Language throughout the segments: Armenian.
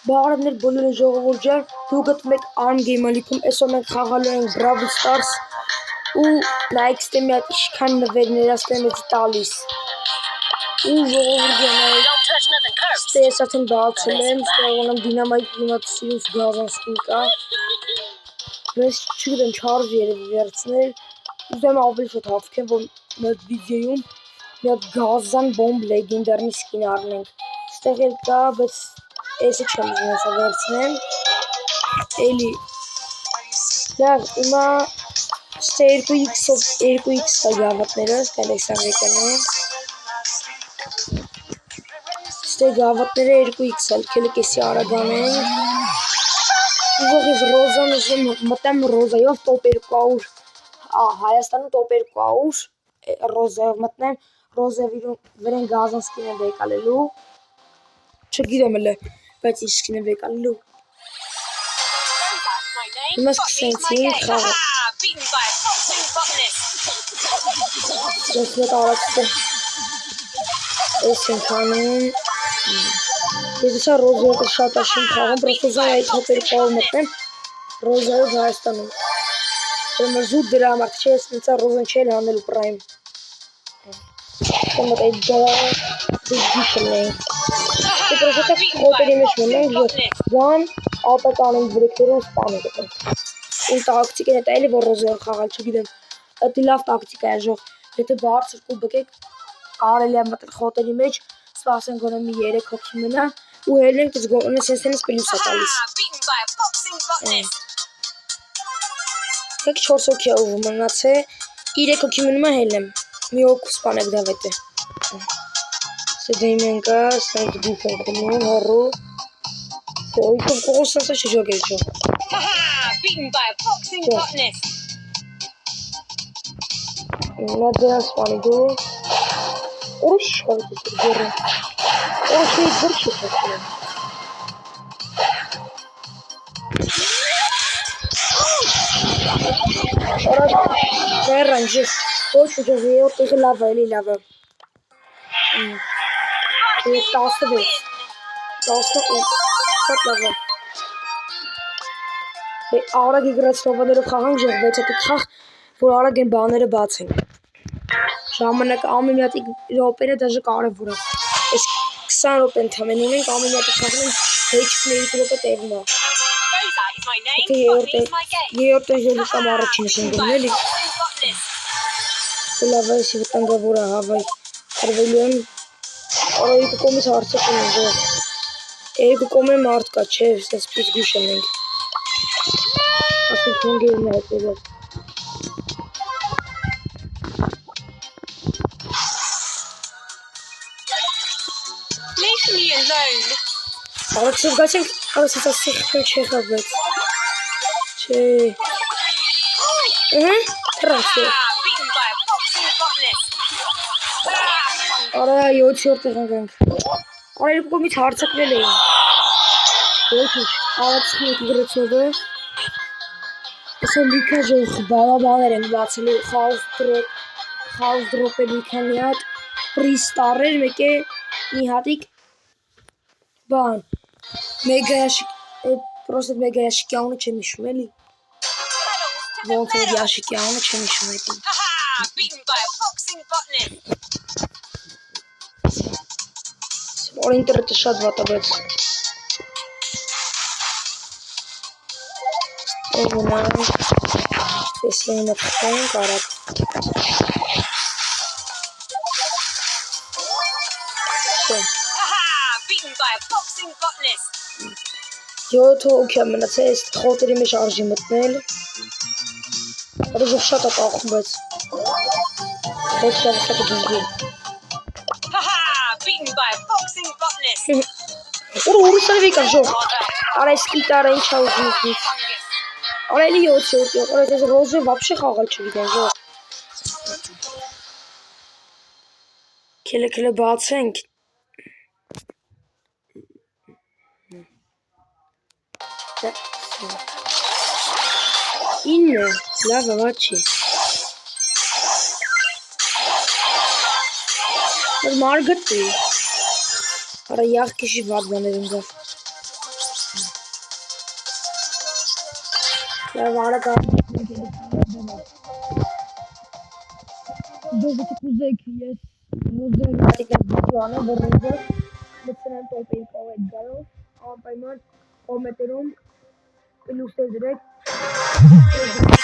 Բարևներ բոլորին ժողովուրդ ջան, դուք գտնում եք Arm Game-ը լիքում, այսօր մենք խաղալու ենք Brawl Stars ու նայեք ստե մի հատ իշքան նվեր ներաստեմ տալիս ու ժողովուրդ ջան, ստե ես արդեն բացել եմ, ստեղանամ դինամայտ իմացիուս գազանսկին կա ես չգիտեմ չարժ երևի վերցնել ուզեմ ավելի շոտ հավքեմ, որ մեկ վիդեոյում մի հատ գազան բոմբ լեգենդարնի սկին առնենք ստեղ էլ կա, բայց Էսը չեմ ուզենացա վերցնեմ, էլի, լավ, իմա ստե 2x կա գավատներս, կանդեք սանվեկանեմ, ստե գավատները 2x էլ, կելը կեսի արագան են, ուզող ես ռոզան ուզում մտեմ ռոզայով տոպ 200, Հայաստանում տոպ 200, ռոզայով մտնեմ, ռոզայով վրեն գազան սկին եմ վեկալելու, չգիրեմ էլ է, բայց ինչ սկին եմ վեկալելու Հիմա սկսեցինք խաղը Ես մեկ արացտը Ես ենք անում Ես եսա ռոզայով շատ աշին խաղում պրոստոզան այդ հոպերի պահով մտնեմ ռոզայով Հայաստանում Ուրեմն զուտ դրա համար չէ ես նեցա ռոզան չել հանելու պրայմ Ուրեմն այդ դրա դիշն ենք Դե պրոստոզակ հոպերի մեջ մնենք Զան ապետան ենք վրեքները ու սպան ենք Իմ տակտիկ են էտ էլի որ ռոզայով խաղալ չգիտեմ Էտի լավ տակտիկա է ժող Եթե բարձր կուբք եք կարելի է մտել խոտերի մեջ սպասեն գոնե մի 3 հոգի մնա ու հելնենք դες գոնե սենսենից պլյուս է տալիս Եկ 4 հոգի է ուղու մնաց է 3 հոգի մնում է հելնեմ մի հոգու սպանեք դավետ է Սեդեյմ են կա սանք դուք են կնում հեռու Իքով կողոս սանսը շժոգ է ժող Նա դրա սպանի դու Ուրիշ շկավիտ է սրգերը Ուրիշ էիտ վրչ է սրգերը Առաջ Վերան ժիղ Ոչ ուջող եոր տեղը լավը էլի լավը Եկ 16 18 Շատ լավը Արագ իգրացնովաներով խաղանք ժող 6 հատիկ խաղ որ արագ են բաները բացենք Ժամանակ ամեն մի հատիկ ռոպերը դաժը կարևոր է Ես 20 ռոպ են թամեն ունենք ամեն մի հատիկ խաղն հեչքն 2 ռոպը տեղն է Եորդ է ժելի կամ առաջինս են գնում էլի Լավ էսի վտանգավոր է հավայ Արվելու եմ Արա երկու կոմից հարցակում են ժող Երկու կոմ է մարդ կա չէ Սենց պիս գուշ են ենք Ասենք հոնգերն է հետևել Leave me alone. Արացով գացենք, արացից ասիխքն չէ խավեց Չէ Թրանք է Արա 7-րդ տեղանք Արա երկու կոմից հարցակվել էին Ոչ արացիխն եք իգրեցնովը Այսո լիքա ժող բալաբաներ են բացելու խաուս դրոպ է լիքա մի հատ պրիստարեր մեկ է մի հատիկ բան մեգա yashik պրոստ մեգա yashikյանը չեմ իշում էլի ոնց է yashikյանը չեմ իշում էլի Որ ինտերնետը շատ վատաբեց Ես լենը թխենք արագ 7 հոգի եմ մնացել, ես խոտերի մեջ արժի մտնել Որը ժող շատ է տախում, բայց Ոչ լավ է դժգիր Որը ուրուսան վեկա ժող Արա ես կիտարը ինչ է ուզում ուզնից Արա էլի 7 հոգի, արա ես ռոզը վապշե խաղալ չգիտեն ժող Կելը բացենք Ինը, լավը վատ չի Որ մարգտ է Արա յաղ կեշի վատ բաներ ընգավ Լավ արագ Դուք կուզեք ես ռոզեր դիպլոմը ռոզեր մտցնեմ տոպի կողետ գալով անպայման կոմենտերում պլյուսը դրեք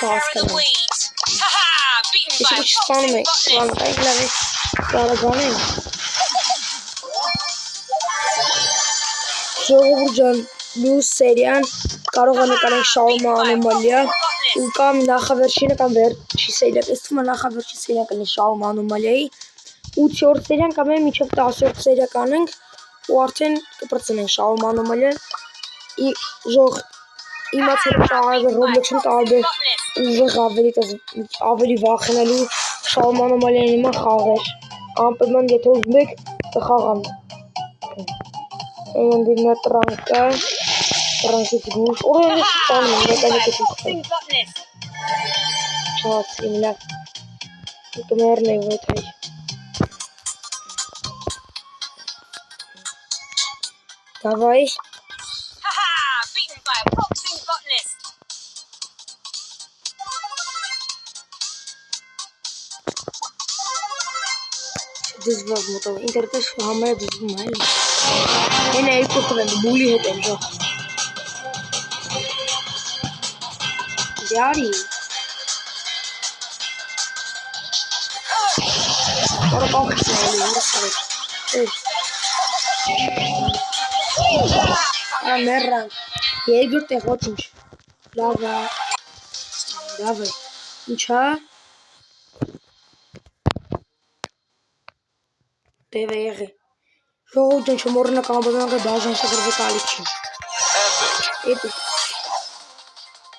հասկանամ Իսկ սպանում եք վանտայք լավ է կարագանենք Ժողովուրդ ջան մյուս սերիան կարող է նկարենք շաուրմա անոմալիա ու կամ նախավերջինը կամ վերջի սերիան ես թվում է նախավերջի սերիան կլինի շաուրմա անոմալիայի 8-րդ սերիան կամ մինչև 10-րդ սերիա կանենք ու արդեն կպրծնենք շաուրմա անոմալիան ժող իմացել տարբեր Roblox-ում տարբեր ուժեղ ավելի վախենալի շաուրմա անոմալիայի նման խաղեր անպայման եթե ուզում եք կխաղամ Այնտեղ տրանկա տրանքից գուշ օրը ստանում եմ մեկանիկություն Չաս իմ լավ կմերն է ոտ հայ Давай Դզվող մոտով ինտերնետը համարը դզվում է Հենա երկու խվեմ բուլի հետ եմ ժող Դյարի Որը պախից է հելի հորը սարետ Մերրան երկրորդ է ոչ ինչ Լավա Լավա Ինչա Տև է եղի Ժողով ջան չմորնակ անբավանք է բաժան շագրվեք ալիքին Էպիկ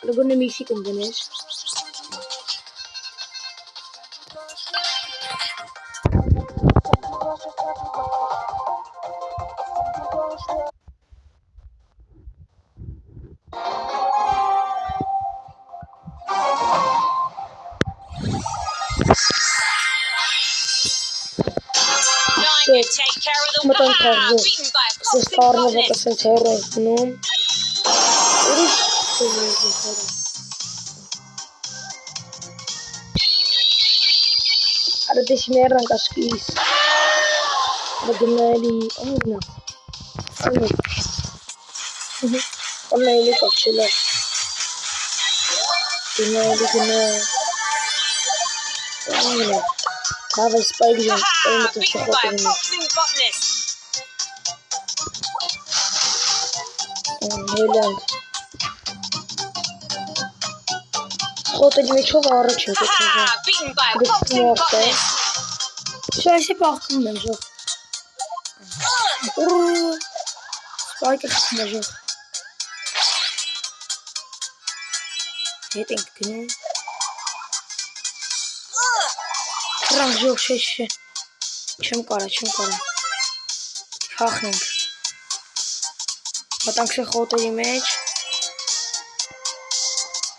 Լգոնը միսի կնդենես Մտան կաղզով Սեստարնը վակասենց հեռ է հնում Ուրիշ Արա դեշ մերրան կաշկիս Արա գնալի Ամուրնա Ամնայլի կոչիլը Գնալի Ամուրնա Davai spike jam, paimėtum su hotelinu. Heliant. Hotelimi çok ağır çünkü. Gittim ortaya. Şöyle baktım ben çok. Spike'a çıkmayacak. Ne denktin? Rank yok şey. Չեմ կարա։ Խախնենք։ Մտանք սա խոտերի մեջ։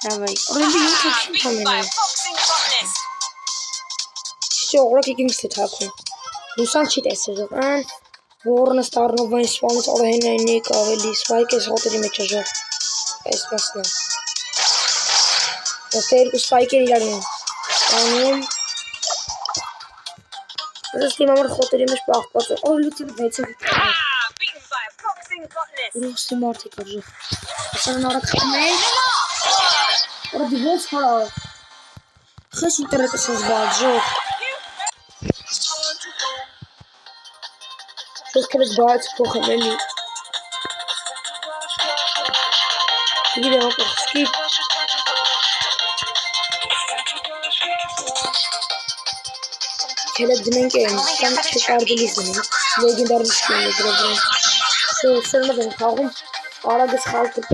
Давай։ Օրենքի յութը չին թամենը։ Շողրակ եկինք սետ հակում։ Լուսան չի տեսել ան։ Որնը ստարնով այն սպանից օրհենային եկ ավելի սվայք ես խոտերի մեջ ժող։ Այս մասնա։ Ոստե երկու սվայք են իրար են։ Ստանում։ Ռոստի մամար խոտերի մեջ պաղպած է, օր լուծիվ վեցև Ռոստի մարդի կրժող Ասանն արակ խտում է Օր դիվոց հարա Խես ինտերնետը սազբադ ժող Ժող կերես բայց փոխեմ էլի Գիրեմ ապող սկիպ Hele dünenki tam çıkardıyız bunu. Legendary skin'le direkt. Sırmadan kaldım. Arada kalkıp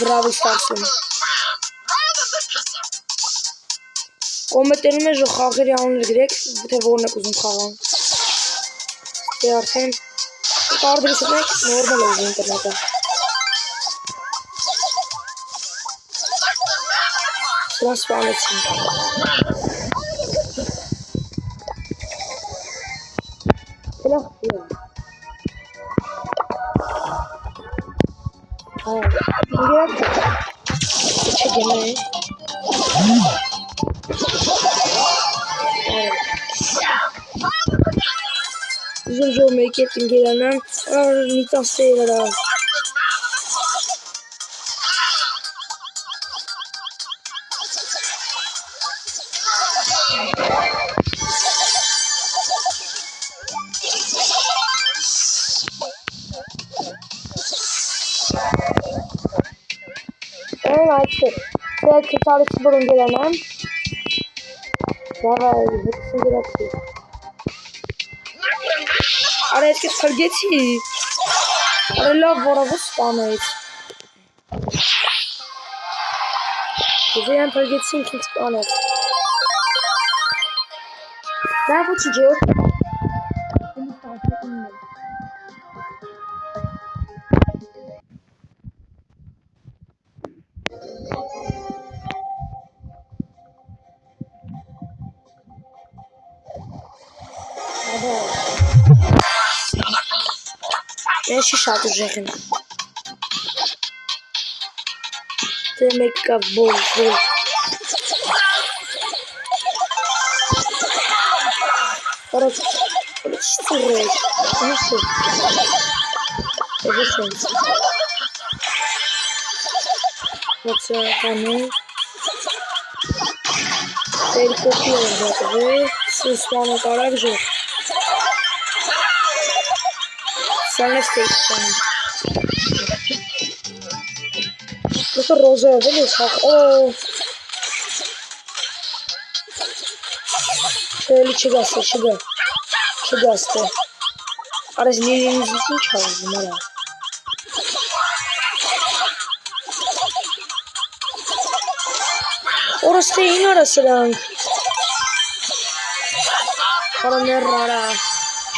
Brawl Stars'ın. Komentlerime jo xաղերի անուններ գրեք, թե որն եք ուզում խաղան։ Դե արդեն տարբերություններ նորմալ է ինտերնետը։ Սրան սպանեցին։ Լավ է։ Ինգերակ չգնե։ Ուզում մեկ է ինգերանան, նիցան սեյրը։ Այդպես, դե քթարից բռուն գրանան։ Դավայ, հետսին գրացի։ Արա այսքես խրգեցի։ Արա լավ որավը սպանեց։ Դեզեյան խրգեցին քինք սպանեց։ Լավ ու չի ջեր։ Ești și atunci jehim. Te make up bol. Ora ce rei? Nu știu. E sens. Poate tane. Fel copiul de să spune care joc. Să ne stai. Просто розовая, видишь, как... О! Чегаста. А разделили не замечал, заморал. Orası değil orası lan. Paranın rara.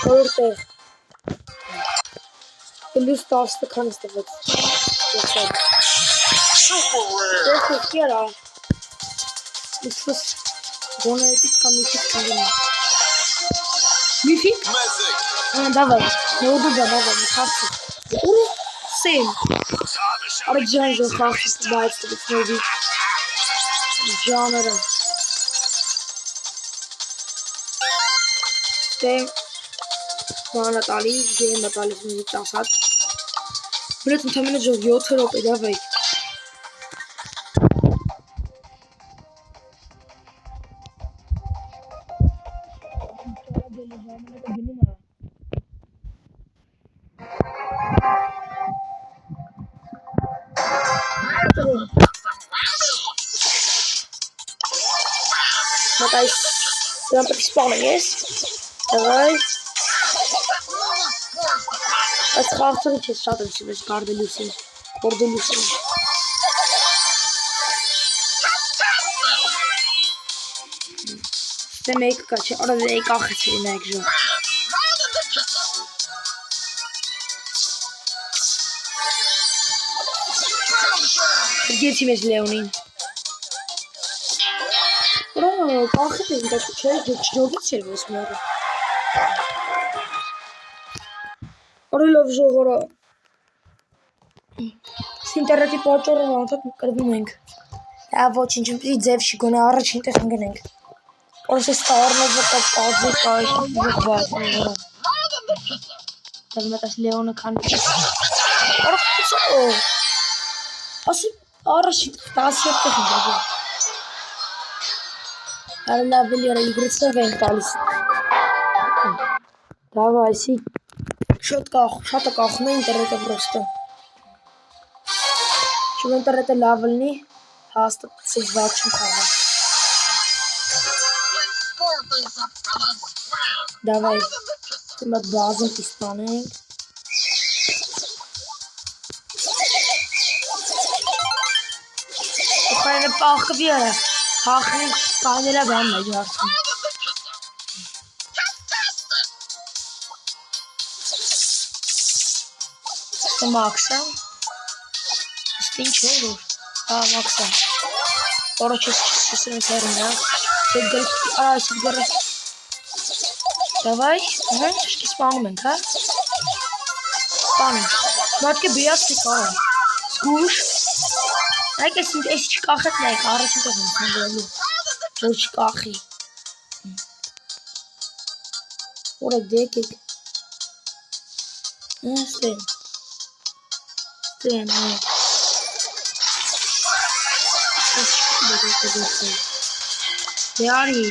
Çöğürte. Lust astı kanıstı bak. Super rare. Ехай, Кера. Иисус. Донайдик камифик камин. Мифик? Давай. Не удобно, давай, не хавчик. Сейм. Арджан же хавчик дается, быть найди. Джанера. Сейм. Натали, гейм Натали, смени тасат. Блин, там меня же вьет ропы, давай. Matai sampai spawning guys. Давай. Als gaten je staat ze met Cordelucin. De make katje, oh de ik achter ze in zo. Vergeet je met Leonin. Bro, kalk het dat je jogt servis meer. Orlov Zogora. Internet-ի պատճառով անդադ կրվում ենք։ Դա ոչինչ ձև չի գոնե առաջին տեղ գնենք։ Որոշ ստարնոզը կապկազի կայ զգված նորը։ Դա մտած Լեոնը քան։ Արխծո։ Ասի առաջին 17 տեղ գա։ Արնա վելիրա իգրծով ենք տալիս։ Давай, си. Շատ կախում է ինտերնետը պրոստը։ Չում ինտերնետը լավ լնի, հաստատցից վատ չում խաղա։ Давай, դիմատ բազում պիստանենք։ Ուխայնը պաղկը վիարը, պաղկնի կանելա բանն է ջարդում։ Макса. Ինչ է որ։ Հա, Макսա։ Короче, сейчас мы свернем. Давай. Что спаунмент, а? Спаунмент. Надо бьяс никого. Скуш. Ай, я синт эсчикахет не караш это не. Эсчикахи. Ora dekik. Stem. Stem. Yari.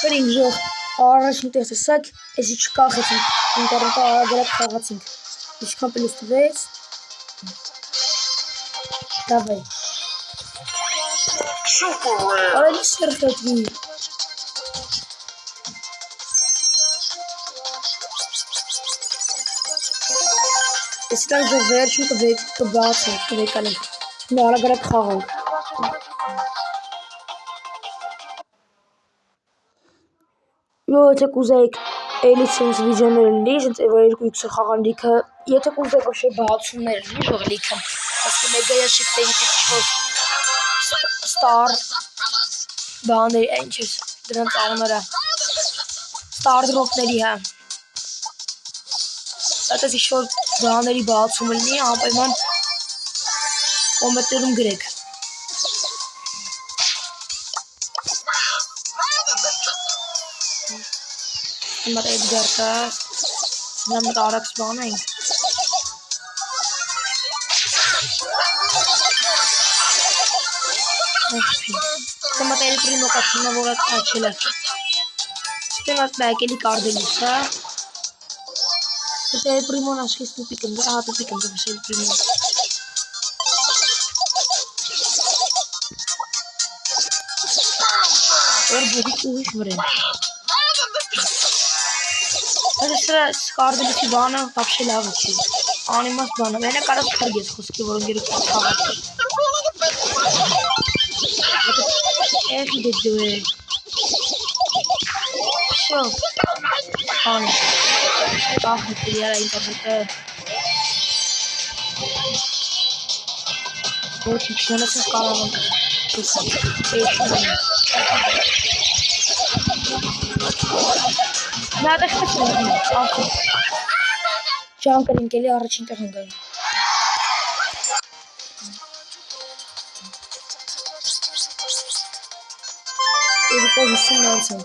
Принжо. Араш мтесак. Эсчикахет. Интернета агрек хагатсинг. Эсчикампелист вес. Давай. Ora не сверхотви. Esse cara já veio, nunca veio que bate, que veio cara. Não, agora é carro. Եթե կուզեիք Alice-ից վիդեոներ լիժ, որ երկու խաղան լիքը, եթե կուզեիք ոչ բացումներ լիժ, որ լիքը, ասկի մեգա ящик տեխնիկի Star բաներ այնչես դրանց անունները Star Drop-ների հա Դա շոր բաների բացումը լինի անպայման կոմենտներում գրեք Հիմա Edgar կա Սնամ տարաքս բան ենք Սմատ էլ պրիմո կացնա որատ աչել է Ստենգատ բայկելի կարդելիս հա Ստ էլ պրիմոն աշխիս տուպիկ ընգա Ահա տուպիկ ընգա վս էլ պրիմոն Որ բոդիկ ուհիշ վրեն Հələ սրա կարդելիսի բանը վապշե լավը չի Անիմաս բանը Մենə կարած խրգեց խոսքի որ ընգերուց կաղաց Эх, иди Все. Хан. Ах, я интернет. Очень сильно со скалом. Надо что-то. Чанка линкели арчин технологии. Ele pode ser nosso.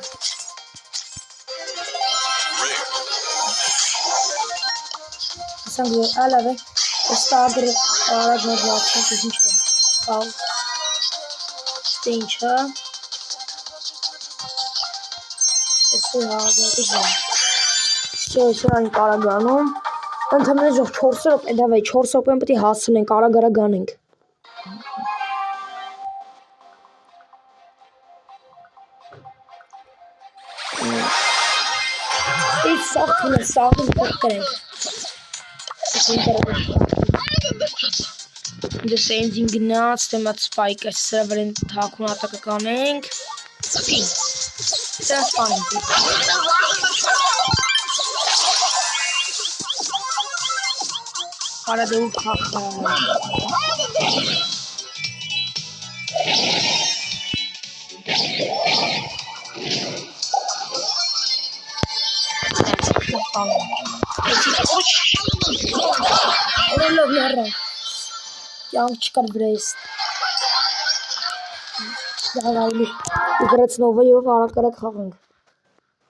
Sangue, ala ve. Starter araç mevzuatı kesinlikle. Sağ. Stincha. Esse ağzı güzel. Şey anh կարագանում. Ընդհանրապես 4 րոպե, դավայ 4 րոպեն պետք է հասցնենք, արագ գանենք։ It's soft and soft and correct. The same thing gnats, the mat spike as several takun attack coming. That's fine. Para do Ямчикар Брейс. Давай, играть новые варакара хаванг.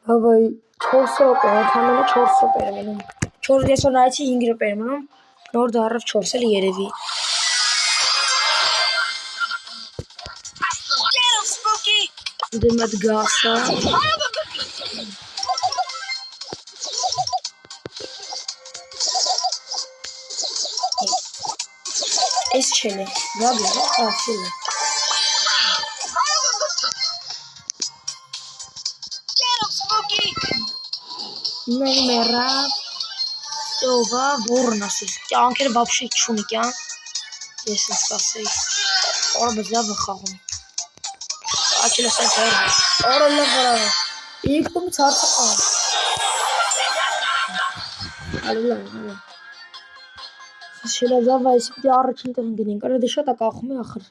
Давай, 400 րոպե, ընդամենը 4 րոպե է մնում։ 4 ես նայեցի 5 րոպե է մնում, նոր դառավ 4 էլ երևի։ Դեմ այդ գասը։ Այս չել է, գագը, ասել է։ Մենք մեռավ, ստովա, որն ասես, կյանքերը բապշի չունի կյան, ես ես կասեի, օրը բզավ է խաղում, աչել ես այս հեռ, օրը լավ վրա, իգտում ծարծը Ալու Շելազավը այս պիտի առաջին տեղ գնենք, արա դե շատ ակախում է ախր։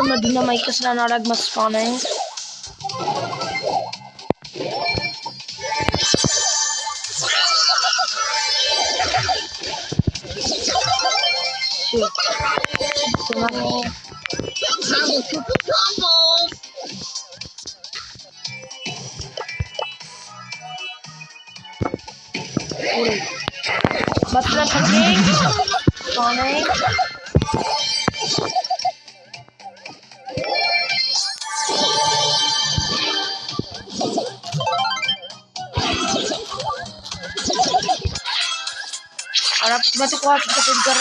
Ում դինամայկը սրան արագ մը սպանենք։ Մատլա թքենք, սպանենք։ Արապ մատի կողակ դեպի գար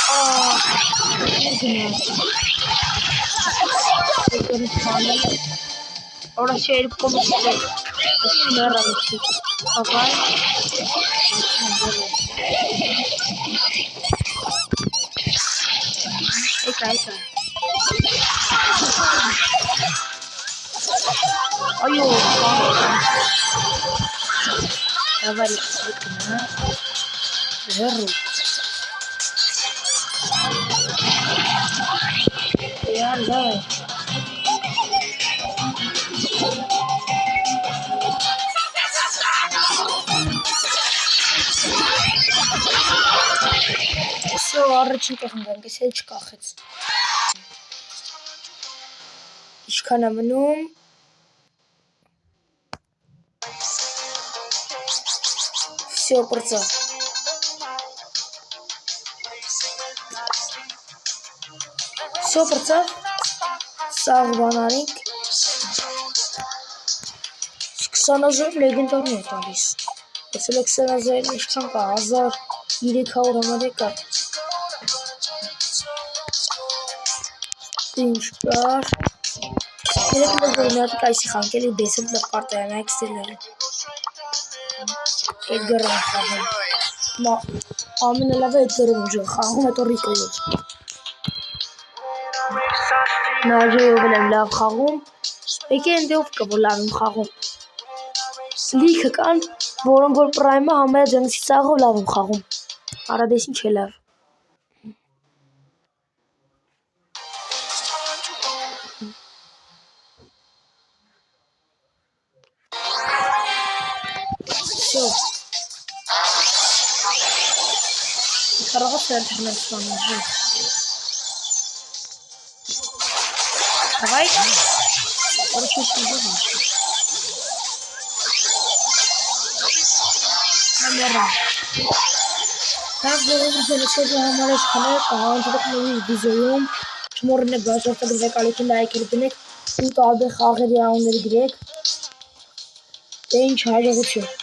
Ahora sí hay como si no era así. Papá. Cae. Ay, ya vale, ya Все, առաջին տեղն գանք, ես էլ չկախեց։ Ինչքան է մնում։ Все, պրծա։ Все, պրծա։ Սաղ բանարինք։ 20,000 լեգենդարն է տալիս։ Ես էլ 20,000 ինչքան կա, 1300 համարի կա։ Ինչ կար։ Երեք մոդորնատ կայսի խանկելի դեսել լավ պարտայանայք ստելերը։ Այդ գրան խաղում։ Ամենը լավ է այդ գրում ուժը, խաղում հետո ռիկոյոց։ Նաջոյով էլ եմ լավ խաղում, եկե ընդեով կը որ լավ եմ խաղում։ Լիքը կան, որոնք որ պրայմը համարը ջնսի ծաղով լավ եմ խաղում։ Արադես ինչ է լավ։ Всё. Хорошо, интернет с вами жив. Давай. Короче, сидим. Камера. Так, դերևս դերսը համարես քաներ, կանջրեք նույն վիդեոյում, չմոռանեք բաժանել գրեգալիքին լայքեր դնեք, ու տարբեր խաղերի անուններ գրեք։ Դե ինչ հաջողություն։